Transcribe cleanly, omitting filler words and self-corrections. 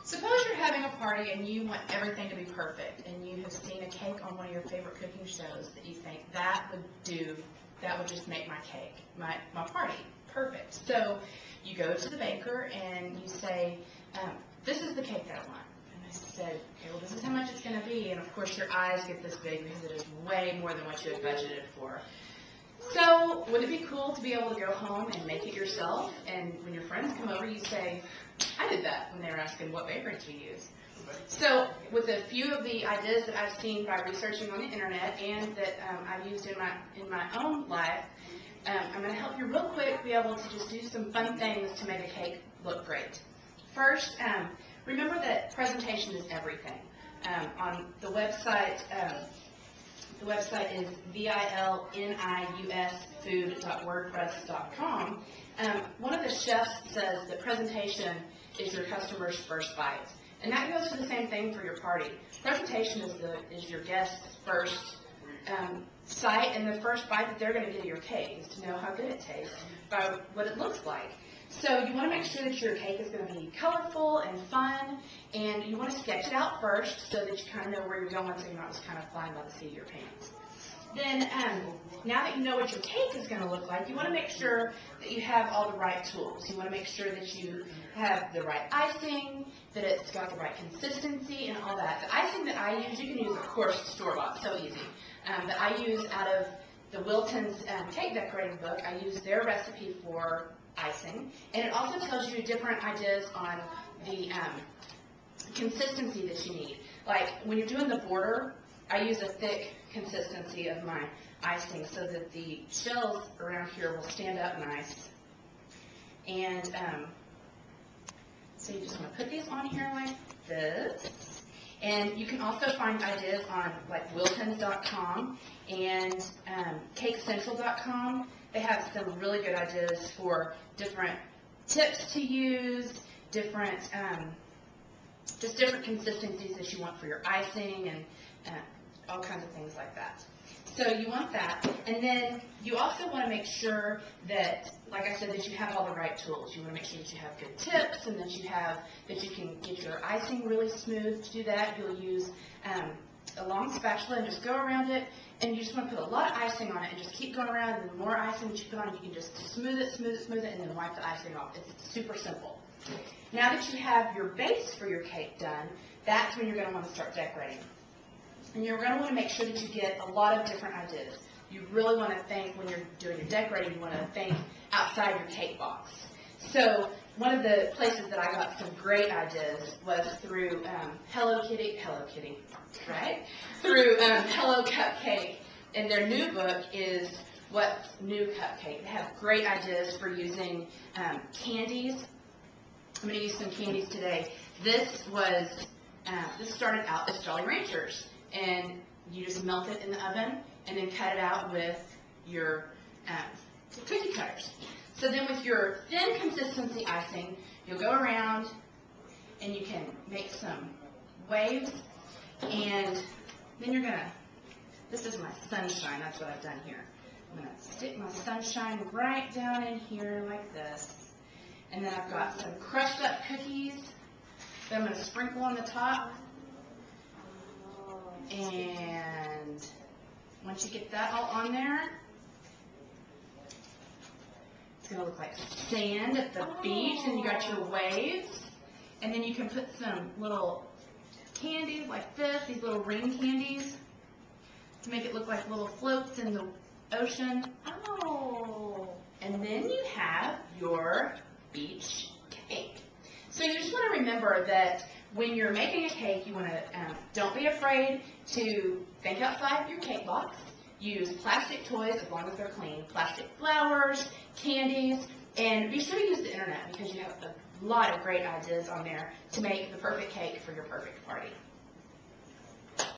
Suppose you're having a party and you want everything to be perfect, and you have seen a cake on one of your favorite cooking shows that you think that would just make my cake, my party, perfect. So you go to the baker and you say, this is the cake that I want. And they said, okay, well, this is how much it's going to be. And of course your eyes get this big because it is way more than what you had budgeted for. So wouldn't it be cool to be able to go home and make it yourself? And when your friends come over, you say, I did that, when they were asking what bakery did you use. So with a few of the ideas that I've seen by researching on the internet and that I've used in my own life, I'm going to help you real quick be able to just do some fun things to make a cake look great. First, remember that presentation is everything. On the website is vilniusfood.wordpress.com. One of the chefs says that presentation is your customer's first bite. And that goes for the same thing for your party. Presentation is your guest's first sight and the first bite that they're going to get of your cake is to know how good it tastes by what it looks like. So you want to make sure that your cake is going to be colorful and fun, and you want to sketch it out first so that you kind of know where you're going so you're not just kind of flying by the seat of your pants. Then, now that you know what your cake is going to look like, you want to make sure that you have all the right tools. You want to make sure that you have the right icing, that it's got the right consistency, and all that. The icing that I use, you can use, of course, store-bought, so easy. That I use out of the Wilton's cake decorating book. I use their recipe for icing, and it also tells you different ideas on the consistency that you need. Like when you're doing the border, I use a thick consistency of my icing so that the shells around here will stand up nice. And so you just want to put these on here like this. And you can also find ideas on like wiltons.com and cakecentral.com. They have some really good ideas for different tips to use, different just different consistencies that you want for your icing and all kinds of things like that. So you want that, and then you also want to make sure that, like I said, that you have all the right tools. You want to make sure that you have good tips and that you can get your icing really smooth. To do that, you'll use a long spatula and just go around it, and you just want to put a lot of icing on it and just keep going around, and the more icing that you put on, you can just smooth it, and then wipe the icing off. It's super simple. Now that you have your base for your cake done, that's when you're going to want to start decorating. And you're going to want to make sure that you get a lot of different ideas. You really want to think, when you're doing your decorating, you want to think outside your cake box. So one of the places that I got some great ideas was through Hello Kitty, right? Through Hello Cupcake. And their new book is What's New Cupcake. They have great ideas for using candies. I'm going to use some candies today. This started out as Jolly Ranchers, and you just melt it in the oven and then cut it out with your cookie cutters. So then with your thin consistency icing, you'll go around and you can make some waves, and then you're going to, this is my sunshine, that's what I've done here. I'm going to stick my sunshine right down in here like this. And then I've got some crushed up cookies that I'm going to sprinkle on the top. And once you get that all on there, it's going to look like sand at the beach, and you got your waves. And then you can put some little candies like this, these little ring candies, to make it look like little floats in the ocean. Oh! And then you have your beach cake. So you just want to remember that when you're making a cake, you want to don't be afraid to think outside your cake box. Use plastic toys as long as they're clean, plastic flowers, candies, and be sure to use the internet because you have a lot of great ideas on there to make the perfect cake for your perfect party.